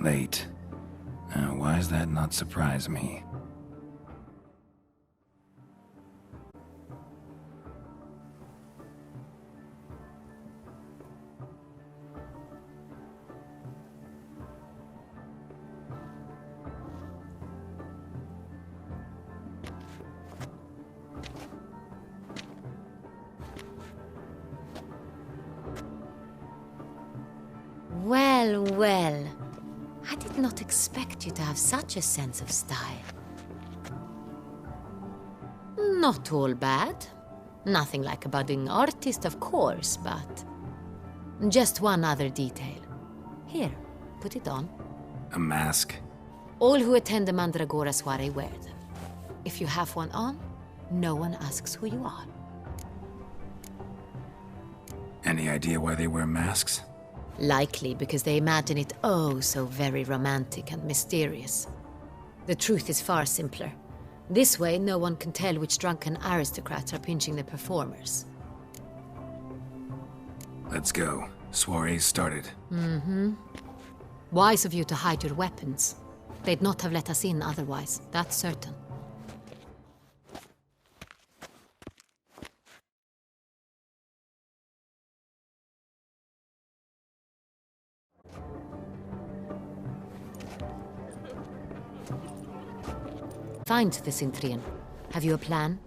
Late. Why does that not surprise me? Well, well. I did not expect you to have such a sense of style. Not all bad. Nothing like a budding artist, of course, but... just one other detail. Here, put it on. A mask? All who attend the Mandragora soiree wear them. If you have one on, no one asks who you are. Any idea why they wear masks? Likely because they imagine it oh so very romantic and mysterious. The truth is far simpler. This way, no one can tell which drunken aristocrats are pinching the performers. Let's go. Soiree's started. Wise of you to hide your weapons. They'd not have let us in otherwise, that's certain. Find the Cintrian. Have you a plan?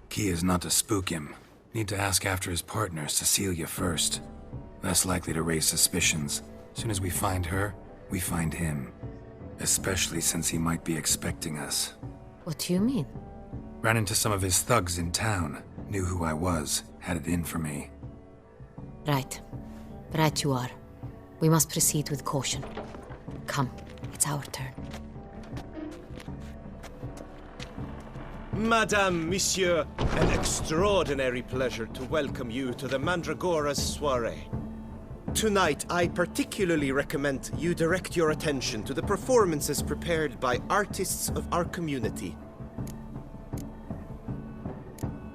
Key is not to spook him. Need to ask after his partner, Cecilia, first. Less likely to raise suspicions. Soon as we find her, we find him. Especially since he might be expecting us. What do you mean? Ran into some of his thugs in town. Knew who I was. Had it in for me. Right. Right you are. We must proceed with caution. Come, it's our turn. Madame, Monsieur, an extraordinary pleasure to welcome you to the Mandragora's soiree. Tonight, I particularly recommend you direct your attention to the performances prepared by artists of our community.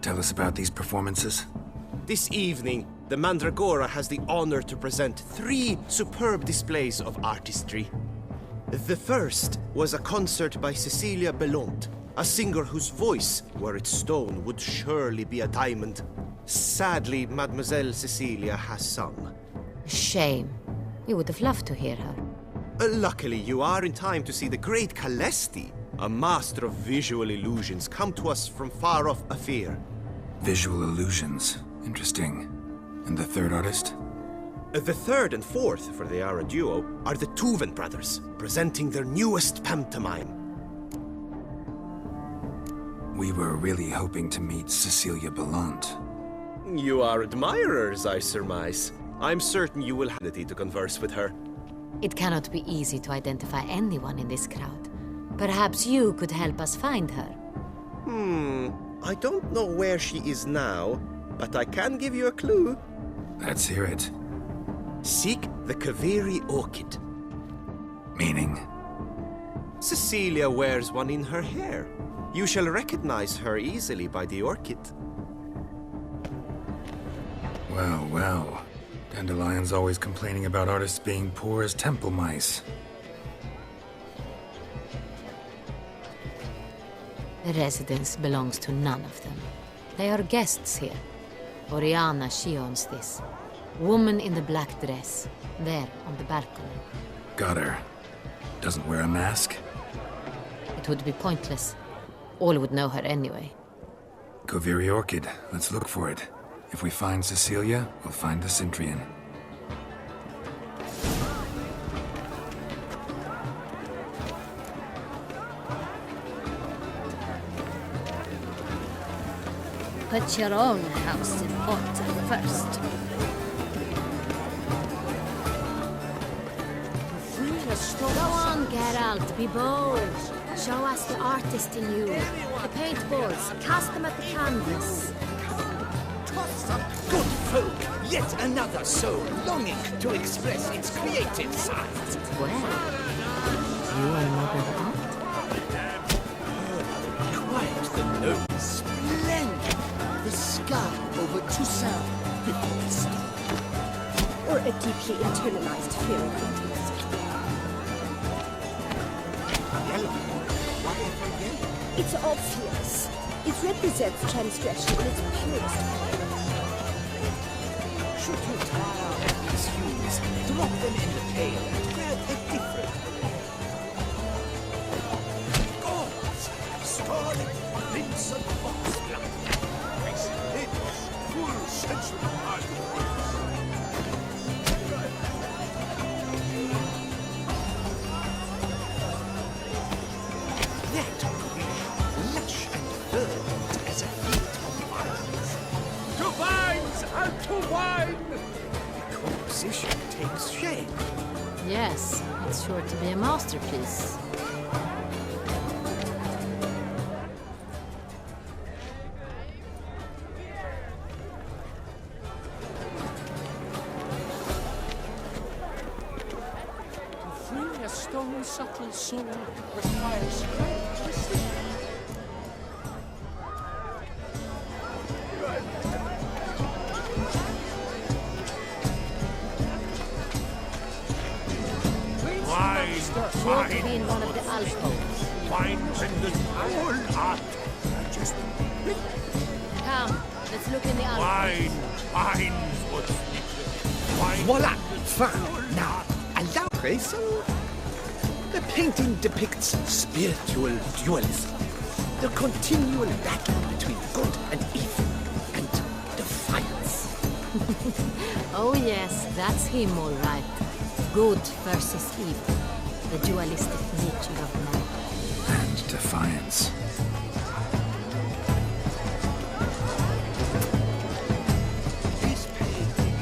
Tell us about these performances. This evening, the Mandragora has the honor to present 3 superb displays of artistry. The first was a concert by Cecilia Belont, a singer whose voice, were it stone, would surely be a diamond. Sadly, Mademoiselle Cecilia has sung. Shame. We would have loved to hear her. Luckily, you are in time to see the great Calesti, a master of visual illusions, come to us from far off Afir. Visual illusions. Interesting. And the third artist? The third and fourth, for they are a duo, are the Tuven brothers, presenting their newest pantomime. We were really hoping to meet Cecilia Belont. You are admirers, I surmise. I'm certain you will have the ability to converse with her. It cannot be easy to identify anyone in this crowd. Perhaps you could help us find her. I don't know where she is now, but I can give you a clue. Let's hear it. Seek the Kaveri orchid. Meaning? Cecilia wears one in her hair. You shall recognize her easily by the orchid. Well, well. Dandelion's always complaining about artists being poor as temple mice. The residence belongs to none of them. They are guests here. Oriana, she owns this. Woman in the black dress. There, on the balcony. Got her. Doesn't wear a mask? It would be pointless. All would know her anyway. Kaveri Orchid. Let's look for it. If we find Cecilia, we'll find the Cintrian. Put your own house in order first. Go on, Geralt, be bold. Show us the artist in you. The paintballs, cast them at the canvas. Good folk, yet another soul longing to express its creative side. Well, you are modern art. Quite the note. Splendid. The sky over Toussaint before the storm. Or a deeply internalized fear of It's obvious. It represents transgression in its purest form. Should you tire of these hues, drop them in the pail and grab a different. Gods, scarlet, crimson, foxglove. Lips, full sensual artifice. That green, lush and verdant as a field of vines. To vines and to wine! The composition takes shape. Yes, it's sure to be a masterpiece. To free a stone subtle soul requires great precision. Sure to be in one of the alcoves. Wine renders all art. Just Come, let's look in the alcove. wines would. Voila! Fine. Now, allow Rachel. The painting depicts spiritual dualism. The continual battle between good and evil, and defiance. Oh yes, that's him all right. Good versus evil. The dualistic nature of man. And defiance. This painting,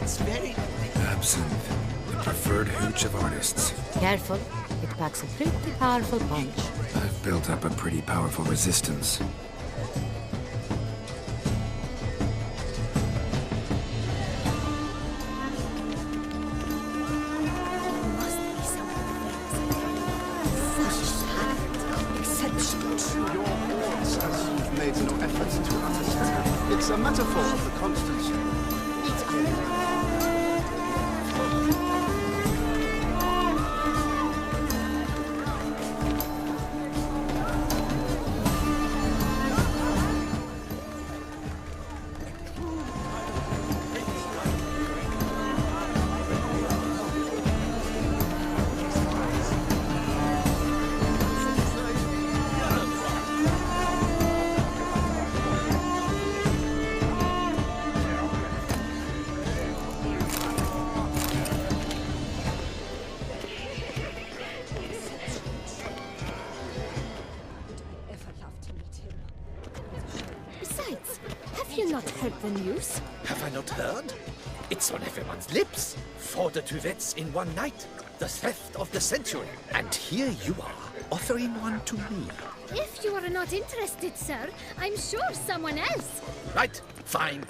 it's very... Absinthe, the preferred hooch of artists. Careful, it packs a pretty powerful punch. I've built up a pretty powerful resistance. Must be something exceptional. Your ward says you've made no effort to understand. It's a metaphor of the constancy. Besides, have you not heard the news? Have I not heard? It's on everyone's lips. 4 de Tuvets in one night. The theft of the century. And here you are, offering one to me. If you are not interested, sir, I'm sure someone else. Right, fine.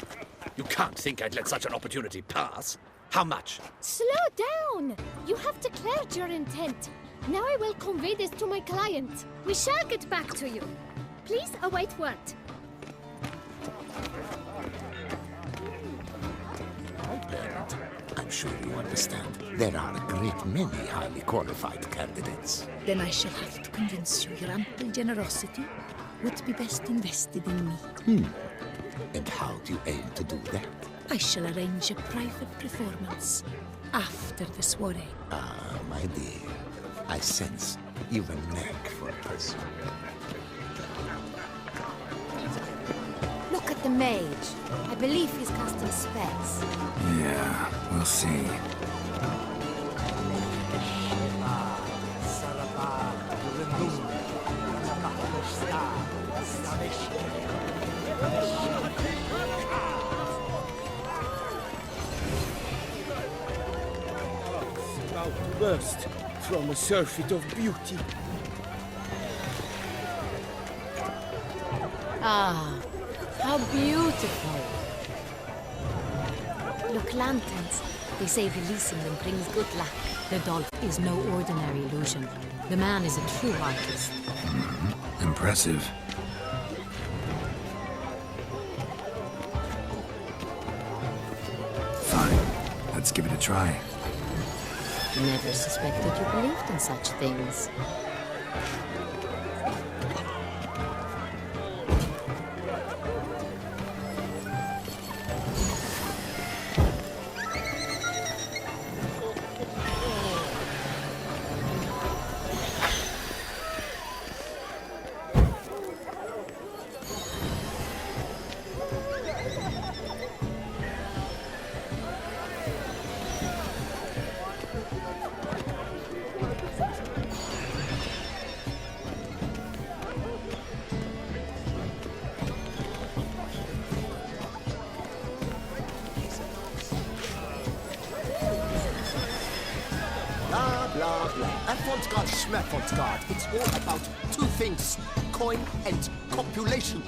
You can't think I'd let such an opportunity pass. How much? Slow down! You have declared your intent. Now I will convey this to my client. We shall get back to you. Please await word. I'm sure you understand. There are a great many highly qualified candidates. Then I shall have to convince you your ample generosity would be best invested in me. And how do you aim to do that? I shall arrange a private performance after the soiree. Ah, my dear, I sense you've a knack for pursuit. Look at the mage. I believe he's casting spells. Yeah, we'll see. About to burst from a surfeit of beauty. Ah, how beautiful. Look, lanterns. They say releasing them brings good luck. The dolphin is no ordinary illusion. The man is a true artist. Impressive. Fine. Let's give it a try. Never suspected you believed in such things. blah, blah. Avant-garde, schmavant-garde. It's all about two things. Coin and copulation.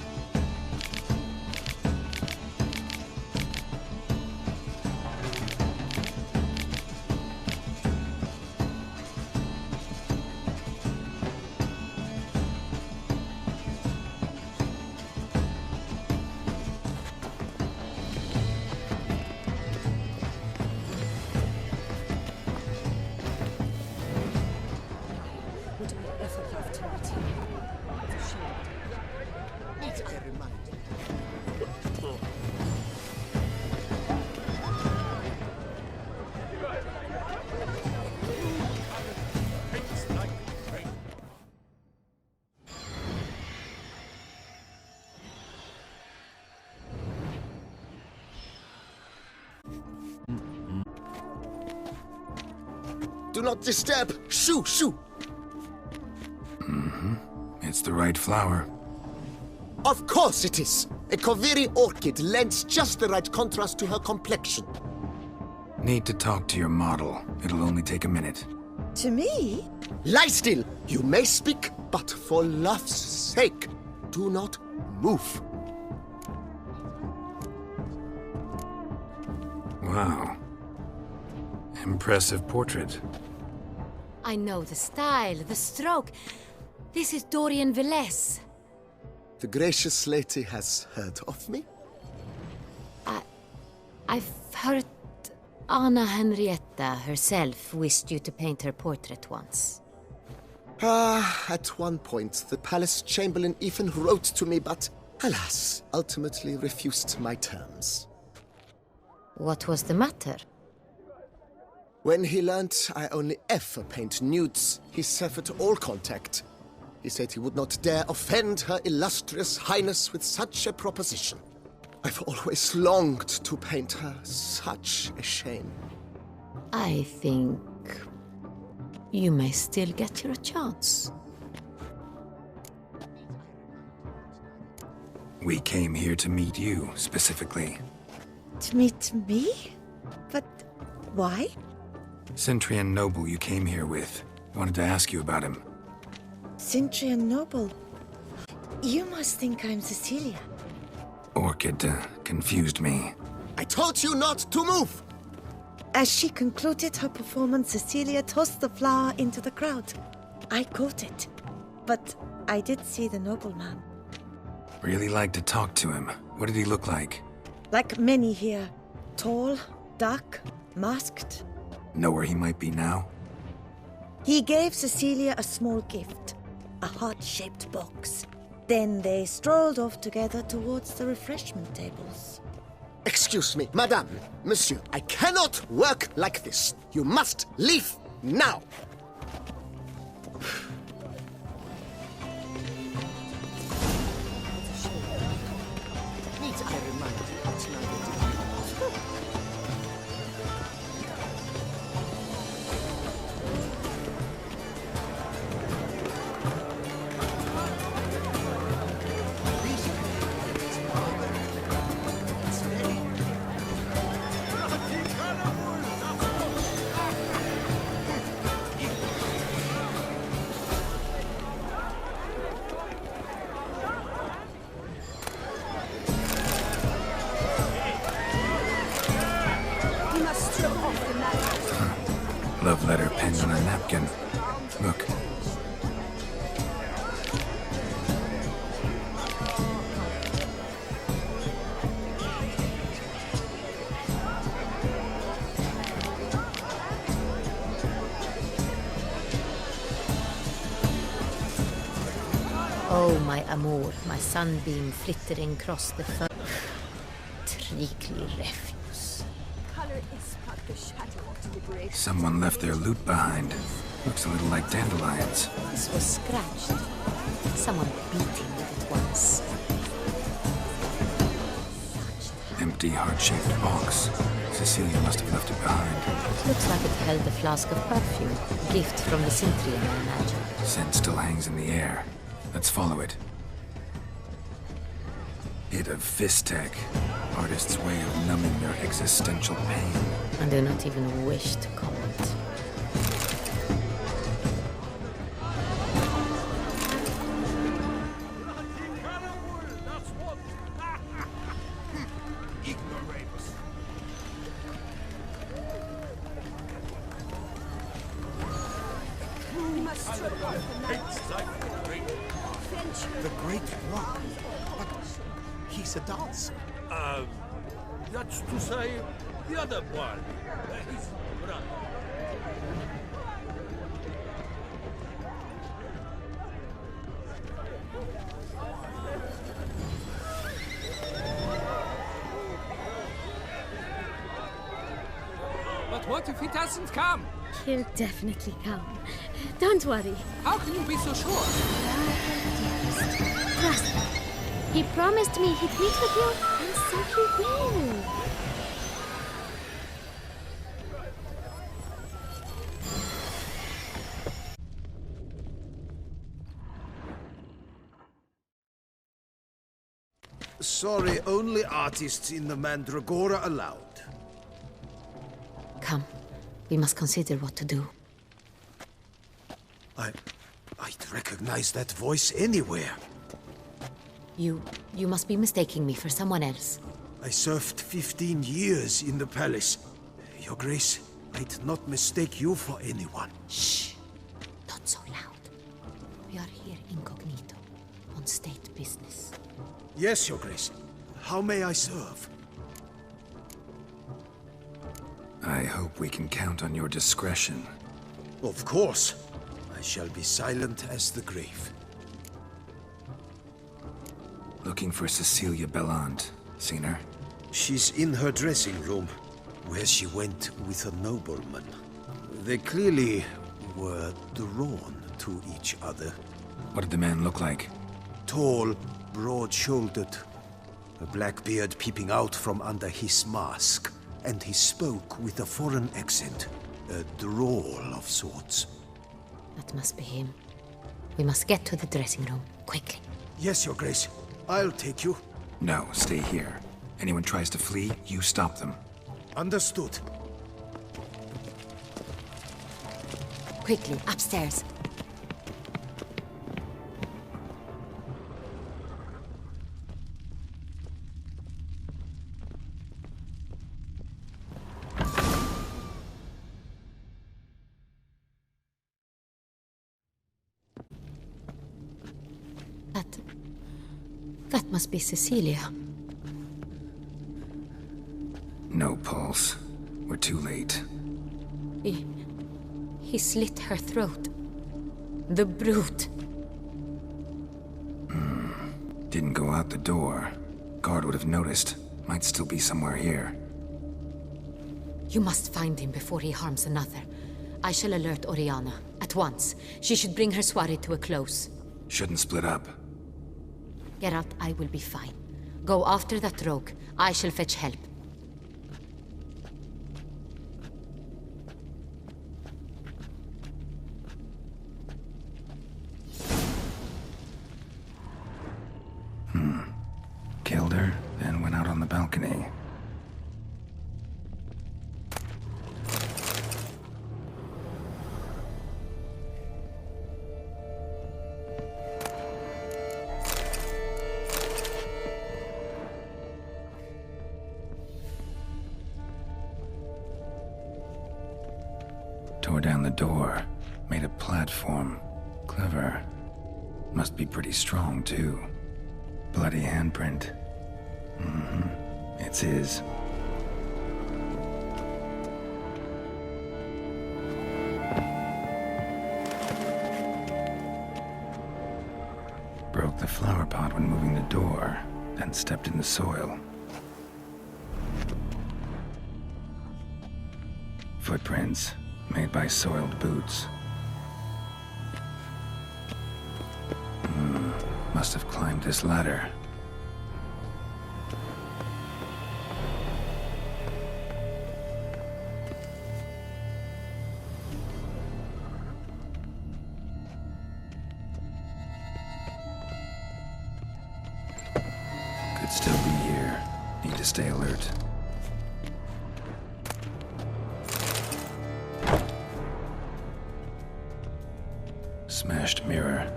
Would I ever have to return? It's a shame. Need I remind you? Do not disturb! Shoo, shoo! It's the right flower. Of course it is! A Koviri orchid lends just the right contrast to her complexion. Need to talk to your model. It'll only take a minute. To me? Lie still! You may speak, but for love's sake, do not move. Wow. Impressive portrait. I know the style, the stroke. This is Dorian Velez. The gracious lady has heard of me? I've heard Anna Henrietta herself wished you to paint her portrait once. At one point, the palace chamberlain even wrote to me, but alas, ultimately refused my terms. What was the matter? When he learned I only ever paint nudes, he severed all contact. He said he would not dare offend her illustrious highness with such a proposition. I've always longed to paint her. Such a shame. I think you may still get your chance. We came here to meet you, specifically. To meet me? But why? Centrian noble you came here with. Wanted to ask you about him. Centrian noble. You must think I'm Cecilia. Orchid confused me. I told you not to move! As she concluded her performance, Cecilia tossed the flower into the crowd. I caught it, but I did see the nobleman. Really like to talk to him. What did he look like? Like many here. Tall, dark, masked. Know where he might be now? He gave Cecilia a small gift, a heart-shaped box. Then they strolled off together towards the refreshment tables. Excuse me, madame, monsieur, I cannot work like this. You must leave now. Need I remind you what's now Love letter penned on a napkin. Look. Oh, my amour, my sunbeam flittering across the fur. Trickly refuse. Someone left their loot behind. Looks a little like dandelions. This was scratched. Someone beat him with it once. Empty, heart-shaped box. Cecilia must have left it behind. Looks like it held a flask of perfume. Gift from the Cintrian, I imagine. Scent still hangs in the air. Let's follow it. Bit of Fistech. Artist's way of numbing their existential pain. I do not even wish to comment. The Great One? But he's a dancer. That's to say, the other one. His brother. But what if he doesn't come? He'll definitely come. Don't worry. How can you be so sure? Trust me. He promised me he'd meet with you, and so he will. Sorry, only artists in the Mandragora allowed. Come. We must consider what to do. I'd recognize that voice anywhere. You must be mistaking me for someone else. I served 15 years in the palace. Your Grace, I'd not mistake you for anyone. Shh! Not so loud. We are here incognito, on state business. Yes, Your Grace. How may I serve? I hope we can count on your discretion. Of course. I shall be silent as the grave. Looking for Cecilia Bellant. Seen her? She's in her dressing room, where she went with a nobleman. They clearly were drawn to each other. What did the man look like? Tall, broad-shouldered, a black beard peeping out from under his mask, and he spoke with a foreign accent, a drawl of sorts. That must be him. We must get to the dressing room, quickly. Yes, Your Grace. I'll take you. No, stay here. Anyone tries to flee, you stop them. Understood. Quickly, upstairs. That must be Cecilia. No pulse. We're too late. He slit her throat. The brute. Didn't go out the door. Guard would have noticed. Might still be somewhere here. You must find him before he harms another. I shall alert Oriana. At once. She should bring her soiree to a close. Shouldn't split up. Geralt, I will be fine. Go after that rogue. I shall fetch help. Killed her, then went out on the balcony. Tore down the door, made a platform. Clever. Must be pretty strong, too. Bloody handprint. It's his. Broke the flower pot when moving the door, then stepped in the soil. Footprints, made by soiled boots. Must have climbed this ladder. Could still be here. Need to stay alert. Smashed mirror.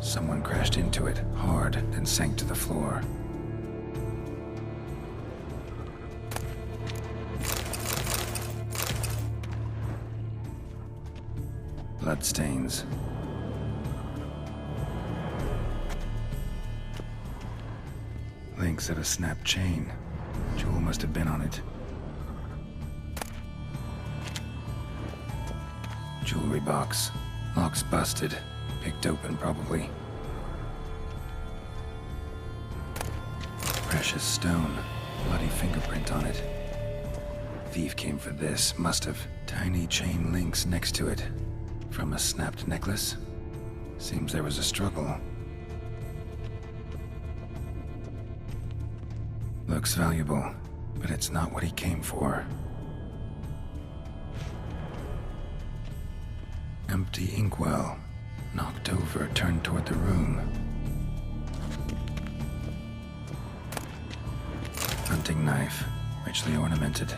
Someone crashed into it, hard, then sank to the floor. Bloodstains. Links of a snapped chain. Jewel must have been on it. Jewelry box. Lock's busted. Picked open, probably. Precious stone. Bloody fingerprint on it. Thief came for this. Must have. Tiny chain links next to it. From a snapped necklace? Seems there was a struggle. Looks valuable, but it's not what he came for. Empty inkwell. Knocked over, turned toward the room. Hunting knife. Richly ornamented.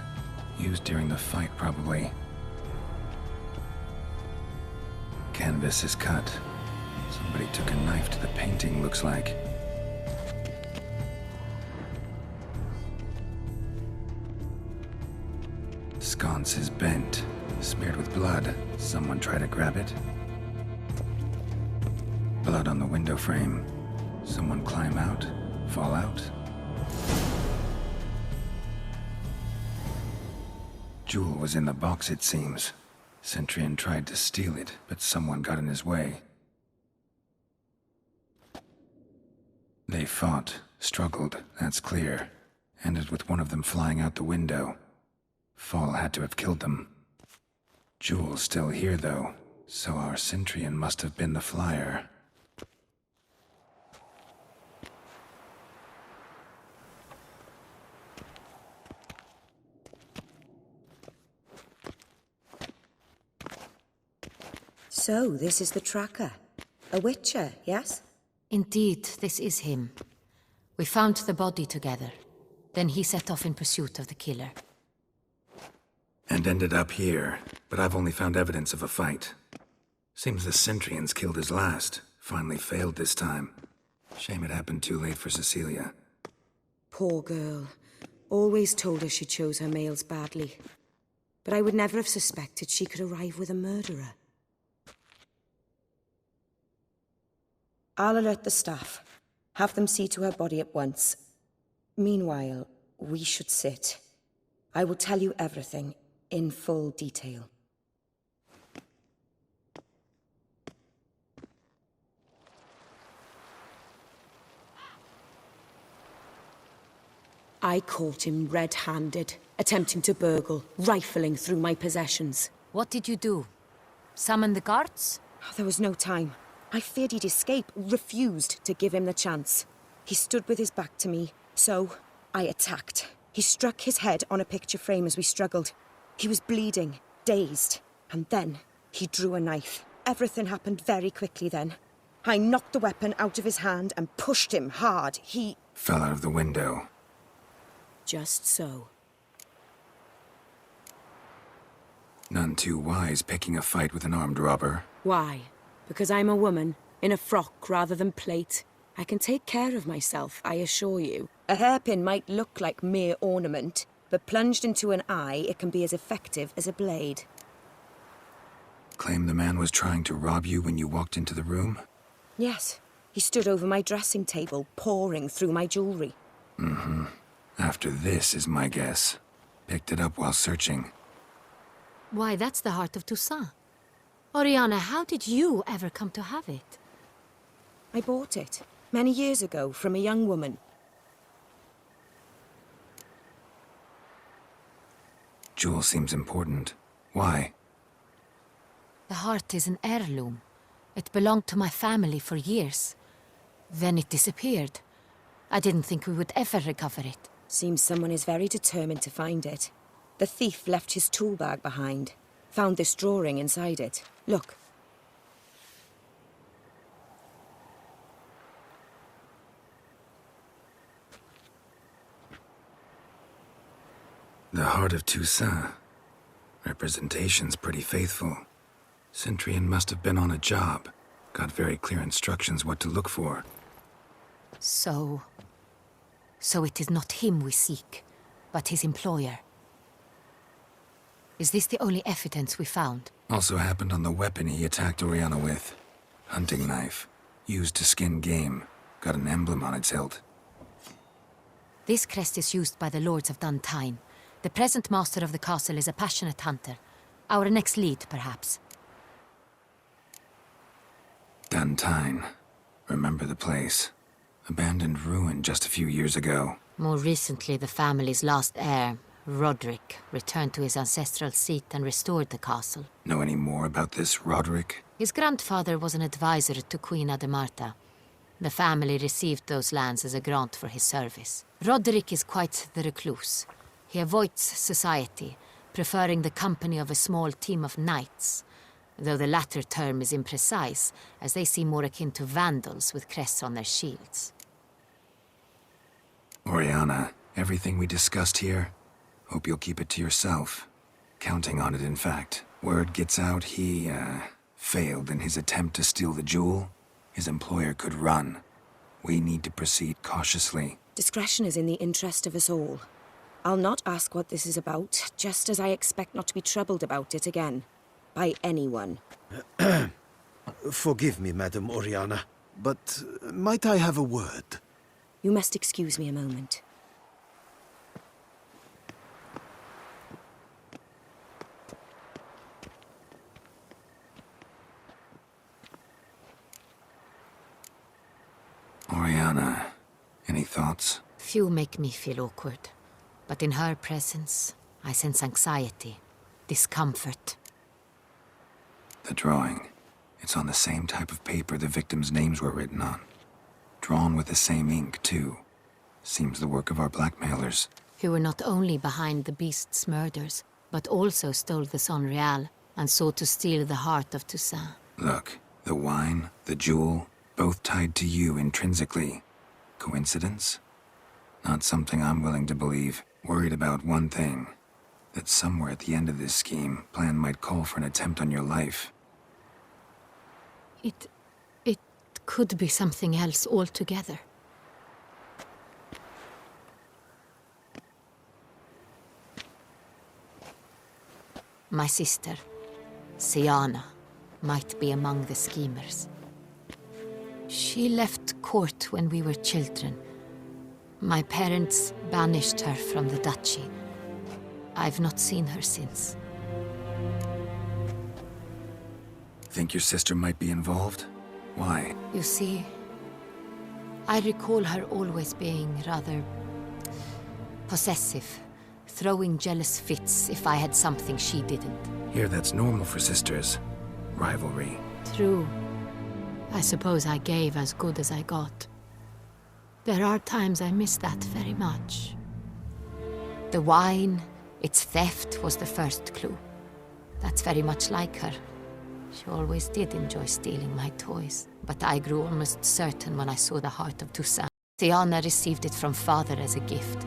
Used during the fight, probably. Canvas is cut. Somebody took a knife to the painting, looks like. Sconce is bent, smeared with blood. Someone try to grab it? Blood on the window frame. Someone climb out? Fall out? Jewel was in the box, it seems. Centurion tried to steal it, but someone got in his way. They fought, struggled, that's clear. Ended with one of them flying out the window. Fall had to have killed them. Jewel's still here, though, so our Centurion must have been the flyer. So, this is the tracker. A witcher, yes? Indeed, this is him. We found the body together. Then he set off in pursuit of the killer. And ended up here, but I've only found evidence of a fight. Seems the Centurions killed his last. Finally failed this time. Shame it happened too late for Cecilia. Poor girl. Always told her she chose her males badly. But I would never have suspected she could arrive with a murderer. I'll alert the staff. Have them see to her body at once. Meanwhile, we should sit. I will tell you everything, in full detail. I caught him red-handed, attempting to burgle, rifling through my possessions. What did you do? Summon the guards? There was no time. I feared he'd escape, refused to give him the chance. He stood with his back to me, so I attacked. He struck his head on a picture frame as we struggled. He was bleeding, dazed, and then he drew a knife. Everything happened very quickly then. I knocked the weapon out of his hand and pushed him hard. He fell out of the window. Just so. None too wise picking a fight with an armed robber. Why? Because I'm a woman, in a frock rather than plate. I can take care of myself, I assure you. A hairpin might look like mere ornament, but plunged into an eye, it can be as effective as a blade. Claim the man was trying to rob you when you walked into the room? Yes. He stood over my dressing table, pouring through my jewelry. Mm-hmm. After this is my guess. Picked it up while searching. Why, that's the heart of Toussaint. Oriana, how did you ever come to have it? I bought it, many years ago, from a young woman. Jewel seems important. Why? The heart is an heirloom. It belonged to my family for years. Then it disappeared. I didn't think we would ever recover it. Seems someone is very determined to find it. The thief left his tool bag behind. Found this drawing inside it. Look. The heart of Toussaint. Representation's pretty faithful. Centurion must have been on a job. Got very clear instructions what to look for. So it is not him we seek, but his employer. Is this the only evidence we found? Also happened on the weapon he attacked Oriana with. Hunting knife. Used to skin game. Got an emblem on its hilt. This crest is used by the lords of Duntine. The present master of the castle is a passionate hunter. Our next lead, perhaps. Duntine. Remember the place. Abandoned ruin just a few years ago. More recently, the family's last heir, Roderick, returned to his ancestral seat and restored the castle. Know any more about this Roderick? His grandfather was an advisor to Queen Ademarta. The family received those lands as a grant for his service. Roderick is quite the recluse. He avoids society, preferring the company of a small team of knights, though the latter term is imprecise, as they seem more akin to vandals with crests on their shields. Oriana, everything we discussed here, hope you'll keep it to yourself. Counting on it, in fact. Word gets out he, failed in his attempt to steal the jewel. His employer could run. We need to proceed cautiously. Discretion is in the interest of us all. I'll not ask what this is about, just as I expect not to be troubled about it again. By anyone. Forgive me, Madam Oriana, but might I have a word? You must excuse me a moment. Oriana, any thoughts? Few make me feel awkward, but in her presence, I sense anxiety, discomfort. The drawing. It's on the same type of paper the victims' names were written on. Drawn with the same ink, too. Seems the work of our blackmailers. Who were not only behind the beast's murders, but also stole the Son Real and sought to steal the heart of Toussaint. Look, the wine, the jewel, both tied to you intrinsically. Coincidence? Not something I'm willing to believe. Worried about one thing. That somewhere at the end of this scheme, plan might call for an attempt on your life. It could be something else altogether. My sister, Siana, might be among the schemers. She left court when we were children. My parents banished her from the duchy. I've not seen her since. Think your sister might be involved? Why? You see, I recall her always being rather possessive, throwing jealous fits if I had something she didn't. Here, that's normal for sisters. Rivalry. True. I suppose I gave as good as I got. There are times I miss that very much. The wine, its theft, was the first clue. That's very much like her. She always did enjoy stealing my toys, but I grew almost certain when I saw the heart of Toussaint. Siana received it from father as a gift.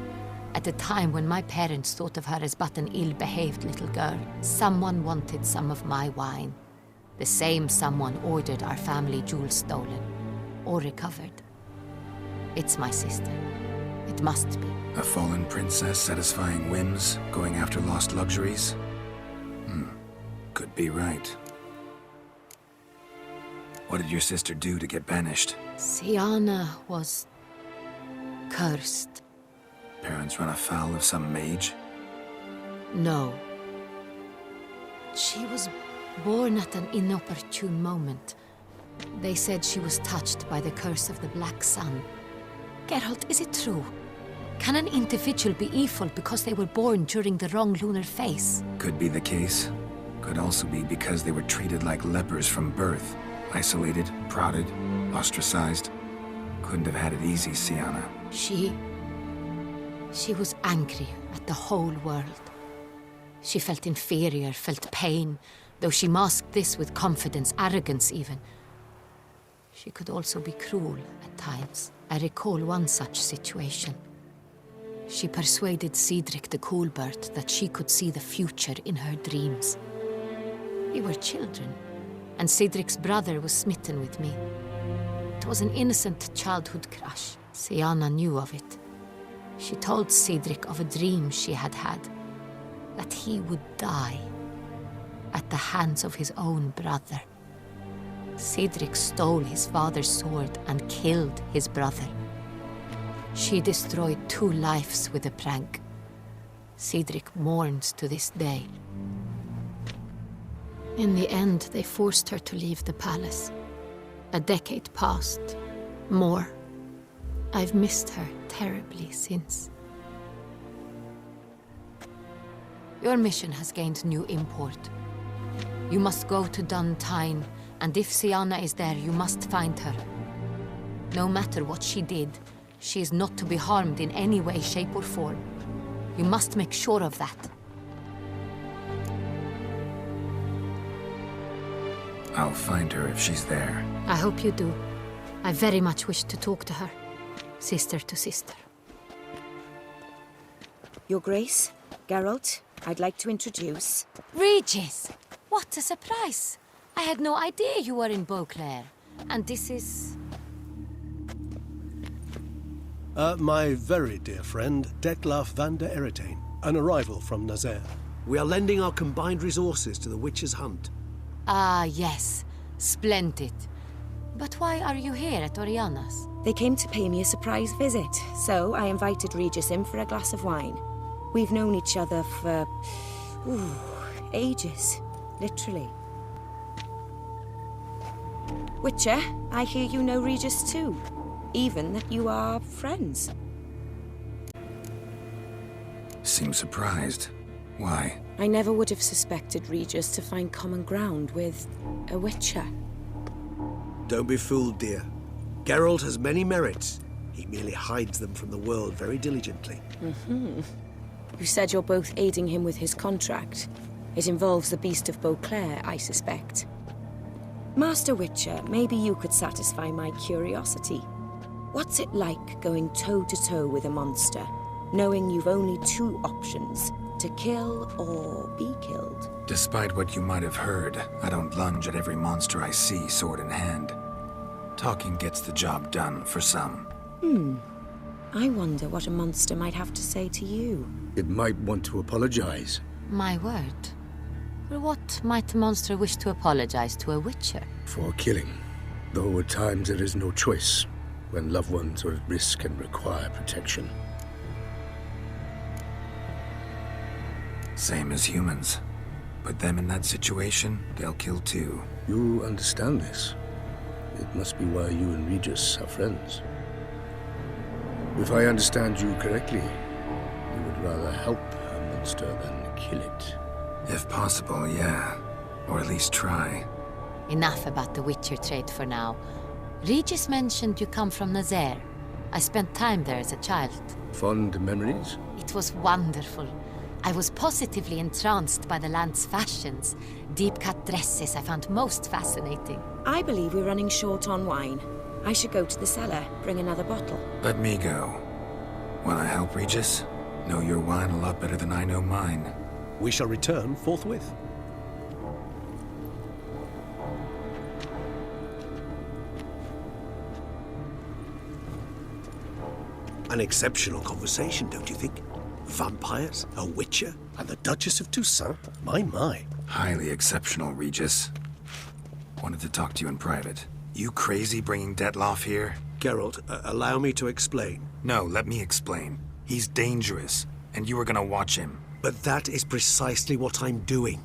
At a time when my parents thought of her as but an ill-behaved little girl, someone wanted some of my wine. The same someone ordered our family jewels stolen, or recovered. It's my sister. It must be. A fallen princess satisfying whims, going after lost luxuries? Could be right. What did your sister do to get banished? Siana was cursed. Parents run afoul of some mage? No. She was born at an inopportune moment. They said she was touched by the curse of the Black Sun. Geralt, is it true? Can an individual be evil because they were born during the wrong lunar phase? Could be the case. Could also be because they were treated like lepers from birth. Isolated, prodded, ostracized. Couldn't have had it easy, Siana. She was angry at the whole world. She felt inferior, felt pain, though she masked this with confidence, arrogance even. She could also be cruel at times. I recall one such situation. She persuaded Cedric the Coolbird that she could see the future in her dreams. We were children, and Cedric's brother was smitten with me. It was an innocent childhood crush. Siana knew of it. She told Cedric of a dream she had had, that he would die at the hands of his own brother. Cedric stole his father's sword and killed his brother. She destroyed 2 lives with a prank. Cedric mourns to this day. In the end, they forced her to leave the palace. A decade passed. More. I've missed her terribly since. Your mission has gained new import. You must go to Dun Tyne, and if Sienna is there, you must find her. No matter what she did, she is not to be harmed in any way, shape, or form. You must make sure of that. I'll find her if she's there. I hope you do. I very much wish to talk to her. Sister to sister. Your Grace, Geralt, I'd like to introduce... Regis! What a surprise! I had no idea you were in Beauclair. And this is... My very dear friend, Detlaf van der Eretain, an arrival from Nazaire. We are lending our combined resources to the Witch's Hunt. Ah, yes. Splendid. But why are you here at Oriana's? They came to pay me a surprise visit, so I invited Regis in for a glass of wine. We've known each other for... ages. Literally. Witcher, I hear you know Regis too. Even that you are friends. Seem surprised. Why? I never would have suspected Regis to find common ground with a Witcher. Don't be fooled, dear. Geralt has many merits. He merely hides them from the world very diligently. You said you're both aiding him with his contract. It involves the Beast of Beauclair, I suspect. Master Witcher, maybe you could satisfy my curiosity. What's it like going toe-to-toe with a monster, knowing you've only 2 options, to kill or be killed? Despite what you might have heard, I don't lunge at every monster I see sword in hand. Talking gets the job done for some. I wonder what a monster might have to say to you. It might want to apologize. My word. For what might a monster wish to apologize to a Witcher? For killing. Though at times there is no choice, when loved ones are at risk and require protection. Same as humans. Put them in that situation, they'll kill too. You understand this. It must be why you and Regis are friends. If I understand you correctly, you would rather help a monster than kill it. If possible, yeah. Or at least try. Enough about the Witcher trade for now. Regis mentioned you come from Nazaire. I spent time there as a child. Fond memories? It was wonderful. I was positively entranced by the land's fashions. Deep-cut dresses I found most fascinating. I believe we're running short on wine. I should go to the cellar, bring another bottle. Let me go. Wanna help, Regis? Know your wine a lot better than I know mine. We shall return forthwith. An exceptional conversation, don't you think? Vampires, a Witcher, and the Duchess of Toussaint? My. Highly exceptional, Regis. Wanted to talk to you in private. You crazy bringing Detlaf here? Geralt, allow me to explain. No, let me explain. He's dangerous, and you were gonna watch him. But that is precisely what I'm doing.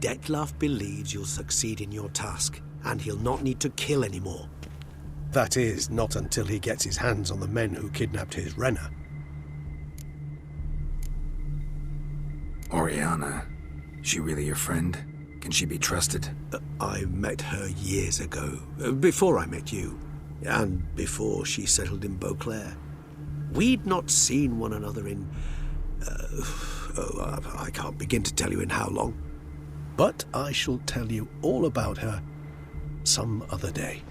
Detlaf believes you'll succeed in your task, and he'll not need to kill anymore. That is, not until he gets his hands on the men who kidnapped his Renna. Oriana, she really your friend? Can she be trusted? I met her years ago, before I met you, and before she settled in Beauclair. We'd not seen one another in... I can't begin to tell you in how long. But I shall tell you all about her some other day.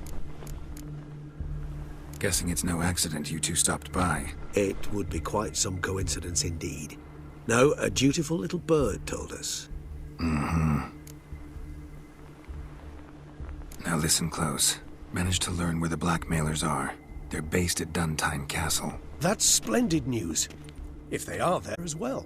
Guessing it's no accident you two stopped by. It would be quite some coincidence indeed. No, a dutiful little bird told us. Now listen close. Managed to learn where the blackmailers are. They're based at Dun Tyne Castle. That's splendid news. If they are there as well.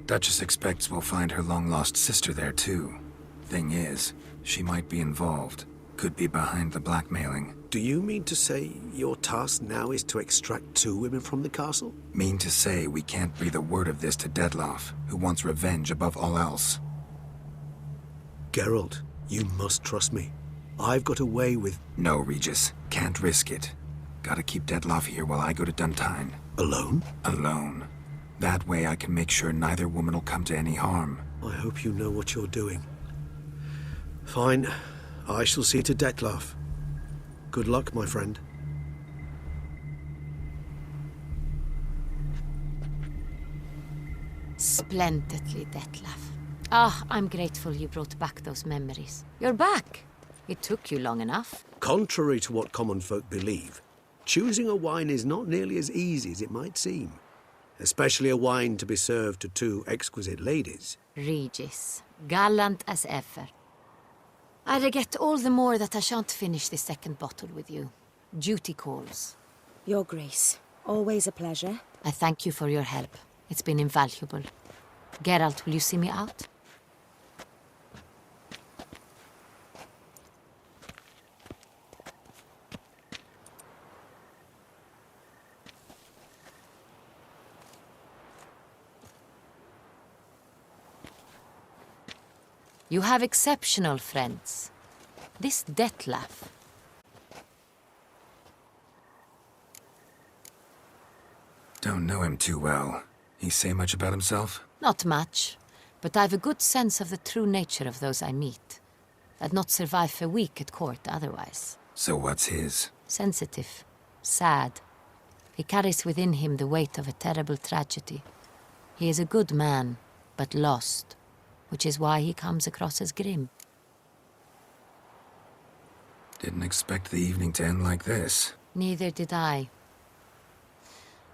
Duchess expects we'll find her long-lost sister there too. Thing is, she might be involved. Could be behind the blackmailing. Do you mean to say your task now is to extract 2 women from the castle? Mean to say we can't breathe a word of this to Dettlaff, who wants revenge above all else. Geralt, you must trust me. I've got away with... No, Regis. Can't risk it. Gotta keep Dettlaff here while I go to Duntine. Alone? Alone. That way I can make sure neither woman will come to any harm. I hope you know what you're doing. Fine. I shall see to Dettlaff. Good luck, my friend. Splendidly, Dettlaff. Ah, I'm grateful you brought back those memories. You're back. It took you long enough. Contrary to what common folk believe, choosing a wine is not nearly as easy as it might seem. Especially a wine to be served to 2 exquisite ladies. Regis, gallant as ever. I regret all the more that I shan't finish the 2nd bottle with you. Duty calls. Your Grace, always a pleasure. I thank you for your help. It's been invaluable. Geralt, will you see me out? You have exceptional friends. This Dettlaff. Don't know him too well. He say much about himself? Not much, but I've a good sense of the true nature of those I meet. I'd not survive a week at court otherwise. So what's his? Sensitive. Sad. He carries within him the weight of a terrible tragedy. He is a good man, but lost. Which is why he comes across as grim. Didn't expect the evening to end like this. Neither did I.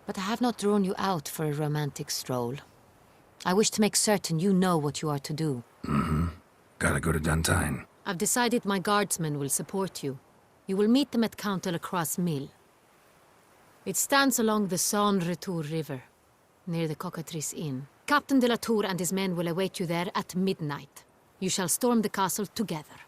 But I have not drawn you out for a romantic stroll. I wish to make certain you know what you are to do. Mm-hmm. Gotta go to Duntine. I've decided my guardsmen will support you. You will meet them at Count Delacroix's mill. It stands along the Saône-Retour River, near the Cockatrice Inn. Captain de la Tour and his men will await you there at midnight. You shall storm the castle together.